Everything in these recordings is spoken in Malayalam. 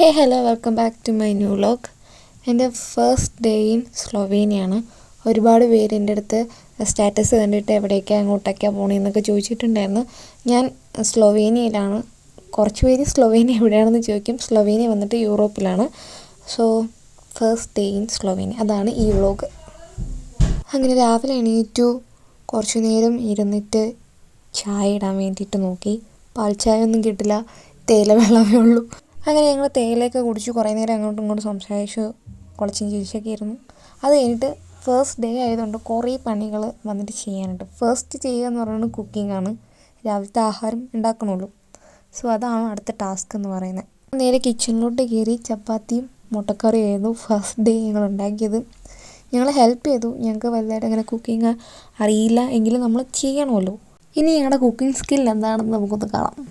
Hey hello welcome back to my new vlog. എൻ്റെ ഫസ്റ്റ് ഡേ ഇൻ സ്ലൊവേനിയാണ്. ഒരുപാട് പേര് എൻ്റെ അടുത്ത് സ്റ്റാറ്റസ് കണ്ടിട്ട് എവിടേക്കാണ് അങ്ങോട്ടേക്കാണ് പോകണമെന്നൊക്കെ ചോദിച്ചിട്ടുണ്ടായിരുന്നു. ഞാൻ സ്ലൊവേനിയയിലാണ്. കുറച്ച് പേര് സ്ലൊവേനിയ എവിടെയാണെന്ന് ചോദിക്കും. സ്ലൊവേനിയ വന്നിട്ട് യൂറോപ്പിലാണ്. So first day in Slovenia, അതാണ് ഈ വ്ലോഗ്. അങ്ങനെ രാവിലെ എണീറ്റു, കുറച്ച് നേരം ഇരുന്നിട്ട് ചായ ഇടാൻ വേണ്ടിയിട്ട് നോക്കി. പാൽ ചായ ഒന്നും കിട്ടില്ല, തേയില വെള്ളമേ ഉള്ളൂ. അങ്ങനെ ഞങ്ങൾ തേയിലയൊക്കെ കുടിച്ച് കുറേ നേരം അങ്ങോട്ടും ഇങ്ങോട്ടും സംസാരിച്ചു, കുളച്ചും ചിരിച്ചൊക്കെ ഇരുന്നു. അത് കഴിഞ്ഞിട്ട് ഫസ്റ്റ് ഡേ ആയതുകൊണ്ട് കുറേ പണികൾ വന്നിട്ട് ചെയ്യാനുണ്ട്. ഫസ്റ്റ് ചെയ്യുക എന്ന് പറയുന്നത് കുക്കിംഗ് ആണ്. രാവിലത്തെ ആഹാരം ഉണ്ടാക്കണമല്ലോ. സോ അതാണ് അടുത്ത ടാസ്ക് എന്ന് പറയുന്നത്. നേരെ കിച്ചണിലോട്ട് കയറി ചപ്പാത്തിയും മുട്ടക്കറിയും ആയിരുന്നു ഫസ്റ്റ് ഡേ ഞങ്ങൾ ഉണ്ടാക്കിയത്. ഞങ്ങൾ ഹെൽപ്പ് ചെയ്തു. ഞങ്ങൾക്ക് വലുതായിട്ട് അങ്ങനെ കുക്കിംഗ് അറിയില്ല എങ്കിലും നമ്മൾ ചെയ്യണമല്ലോ. ഇനി ഞങ്ങളുടെ കുക്കിംഗ് സ്കിൽ എന്താണെന്ന് നമുക്കൊന്ന് കാണാം.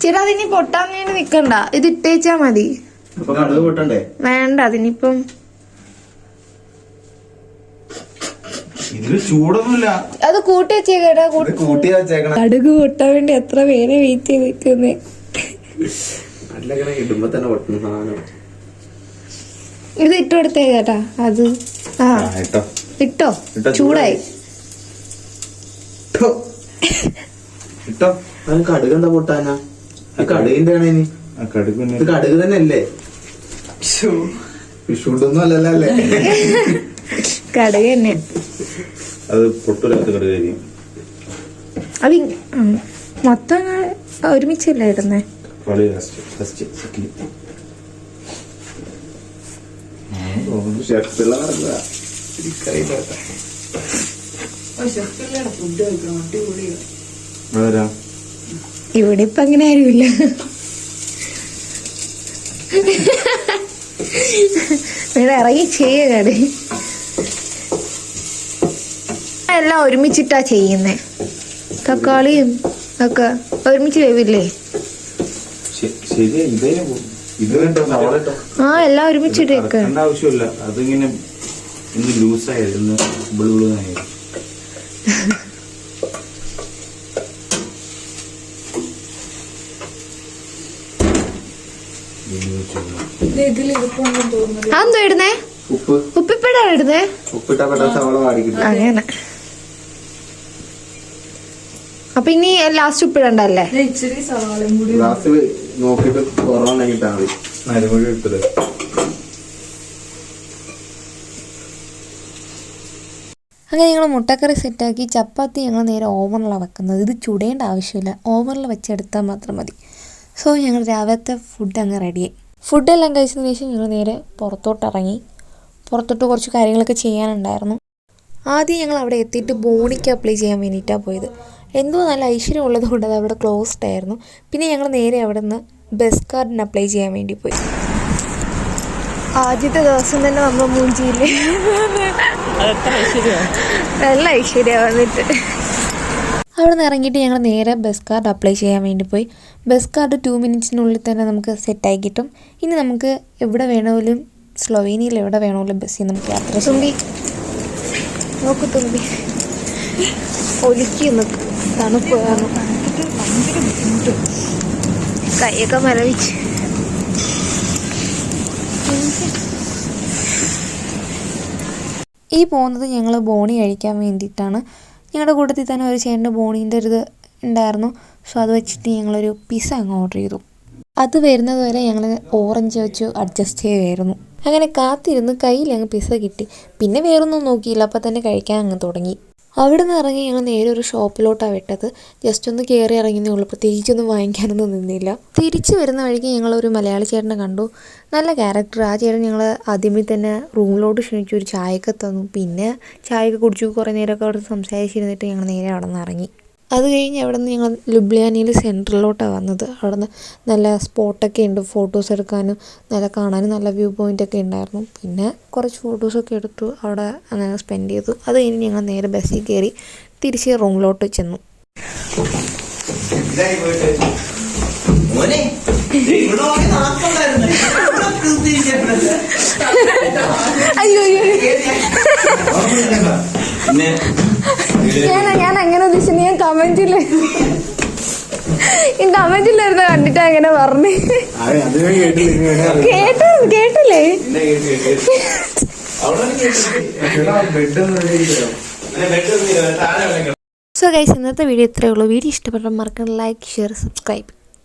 ചേട്ടാ അതിനി പൊട്ടാൻ വേണ്ടി നിക്കണ്ട, ഇത് ഇട്ടേച്ചാ മതി. വേണ്ട അതിനിപ്പം അത് കൂട്ടി വെച്ചേക്കാ. കടുക് പൊട്ടാൻ വേണ്ടി എത്ര പേരെ വെയിറ്റ് ചെയ്ത് നിൽക്കുന്നേ. ഇത് ഇട്ട് കൊടുത്തേ കേട്ടാ. അത് ആ ഇട്ടോ, ചൂടായി. കടുക് എന്താ പൊട്ടാനാ? കടുകിന്റെ കടുക് തന്നെ അല്ലേ? വിഷുണ്ടൊന്നും അല്ലല്ലേ? കടുക് തന്നെ. അത് പൊട്ടൂരാത്ത കടുകായിരിക്കും. അത് മൊത്തം ഒരുമിച്ചല്ലേ ഇടുന്നേ? ഇവിടെ ഇപ്പൊ അങ്ങനെ ആരുമില്ല. ഇവിടെ ഇറങ്ങി ചെയ്യേ. എല്ലാം ഒരുമിച്ചിട്ടാ ചെയ്യുന്നേ. തക്കാളിയും ഒക്കെ ഒരുമിച്ച് വേവില്ലേ? ആ എല്ലാം ഒരുമിച്ചിട്ടേക്ക്. ആവശ്യമില്ല, അതിങ്ങനെ ലൂസായിരുന്നു. അതെന്തോ ഇടുന്നേ? ഉപ്പിപ്പിടാ ഇടുന്നേ? അങ്ങനെ. അപ്പൊ ഇനി ലാസ്റ്റ് ഉപ്പിടണ്ടല്ലേ? അങ്ങനെ ഞങ്ങൾ മുട്ടക്കറി സെറ്റാക്കി. ചപ്പാത്തി ഞങ്ങൾ നേരെ ഓവനിലാണ് വെക്കുന്നത്. ഇത് ചുടേണ്ട ആവശ്യമില്ല, ഓവനിൽ വെച്ചെടുത്താൽ മാത്രം മതി. സോ ഞങ്ങൾ രാവിലത്തെ ഫുഡ് അങ്ങ് റെഡിയായി. ഫുഡെല്ലാം കഴിച്ചതിന് ശേഷം ഞങ്ങൾ നേരെ പുറത്തോട്ട് ഇറങ്ങി. പുറത്തോട്ട് കുറച്ച് കാര്യങ്ങളൊക്കെ ചെയ്യാനുണ്ടായിരുന്നു. ആദ്യം ഞങ്ങൾ അവിടെ എത്തിയിട്ട് ബോണിക്ക് അപ്ലൈ ചെയ്യാൻ വേണ്ടിയിട്ടാണ് പോയത്. എന്തോ നല്ല ഐശ്വര്യം ഉള്ളത് കൊണ്ട് അത് അവിടെ ക്ലോസ്ഡ് ആയിരുന്നു. പിന്നെ ഞങ്ങൾ നേരെ അവിടെ നിന്ന് ബസ് കാർഡിന് അപ്ലൈ ചെയ്യാൻ വേണ്ടി പോയി. ആദ്യത്തെ ദിവസം തന്നെ നമ്മൾ മൂഞ്ചിയില്ലേ? നല്ല ഐശ്വര്യമാണ്. വന്നിട്ട് അവിടെ നിന്ന് ഇറങ്ങിയിട്ട് ഞങ്ങൾ നേരെ ബസ് കാർഡ് അപ്ലൈ ചെയ്യാൻ വേണ്ടി പോയി. ബസ് കാർഡ് 2 മിനിറ്റ്സിനുള്ളിൽ തന്നെ നമുക്ക് സെറ്റായി കിട്ടും. ഇനി നമുക്ക് എവിടെ വേണമെങ്കിലും, സ്ലൊവേനിയയിൽ എവിടെ വേണമെങ്കിലും ബസ്സിൽ നമുക്ക് യാത്ര. തുമ്പി നോക്കു, തുമ്പി ഒലിക്കുന്നു. തണുപ്പ് കൈയൊക്കെ മരവിച്ച്. ഈ പോകുന്നത് ഞങ്ങൾ ബോണി കഴിക്കാൻ വേണ്ടിയിട്ടാണ്. ഞങ്ങളുടെ കൂട്ടത്തിൽ തന്നെ ഒരു ചേട്ടൻ്റെ ബോണീൻ്റെ ഒരു ഇത് ഉണ്ടായിരുന്നു. സോ അത് വെച്ചിട്ട് ഞങ്ങളൊരു പിസ്സ അങ്ങ് ഓർഡർ ചെയ്തു. അത് വരുന്നത് വരെ ഞങ്ങൾ ഓറഞ്ച് വെച്ച് അഡ്ജസ്റ്റ് ചെയ്യുമായിരുന്നു. അങ്ങനെ കാത്തിരുന്ന് കയ്യിൽ അങ്ങ് പിസ്സ കിട്ടി. പിന്നെ വേറൊന്നും നോക്കിയില്ല, അപ്പം തന്നെ കഴിക്കാൻ അങ്ങ് തുടങ്ങി. അവിടെ നിന്ന് ഇറങ്ങി ഞങ്ങൾ നേരെ ഒരു ഷോപ്പിലോട്ടാണ് വിട്ടത്. ജസ്റ്റ് ഒന്ന് കയറി ഇറങ്ങിയതേ ഉള്ളൂ, പ്രത്യേകിച്ചൊന്നും വാങ്ങിക്കാനൊന്നും നിന്നില്ല. തിരിച്ചു വരുന്ന വഴിക്ക് ഞങ്ങളൊരു മലയാളി ചേട്ടനെ കണ്ടു. നല്ല ക്യാരക്ടർ. ആ ചേട്ടൻ ഞങ്ങൾ ആദ്യമേ തന്നെ റൂമിലോട്ട് ക്ഷണിച്ചു, ഒരു ചായയൊക്കെ തന്നു. പിന്നെ ചായയൊക്കെ കുടിച്ചു. കുറേ നേരമൊക്കെ അവിടെ സംസാരിച്ചിരുന്നിട്ട് ഞങ്ങൾ നേരെ അവിടെ നിന്ന് ഇറങ്ങി. അത് കഴിഞ്ഞ് അവിടെ നിന്ന് ഞങ്ങൾ ലുബ്ലിയാനയിൽ സെൻട്രലിലോട്ടാണ് വന്നത്. അവിടെ നിന്ന് നല്ല സ്പോട്ടൊക്കെ ഉണ്ട്, ഫോട്ടോസ് എടുക്കാനും നല്ല കാണാനും നല്ല വ്യൂ പോയിൻ്റൊക്കെ ഉണ്ടായിരുന്നു. പിന്നെ കുറച്ച് ഫോട്ടോസൊക്കെ എടുത്തു, അവിടെ അങ്ങനെ സ്പെൻഡ് ചെയ്തു. അത് കഴിഞ്ഞ് ഞങ്ങൾ നേരെ ബസ്സിൽ കയറി തിരിച്ച് റൂമിലോട്ട് ചെന്നു. അയ്യോ ഞാൻ അങ്ങനെ ഉദ്ദേശിച്ചു. ഞാൻ കമന്റില് കമന്റിലായിരുന്നു കണ്ടിട്ട് അങ്ങനെ പറഞ്ഞു. കേട്ടില്ലേ? സോ ഗൈസ്, ഇന്നത്തെ വീഡിയോ ഇത്രയേ ഉള്ളൂ. വീഡിയോ ഇഷ്ടപ്പെട്ട മറക്കണം ലൈക്ക്, ഷെയർ, സബ്സ്ക്രൈബ്.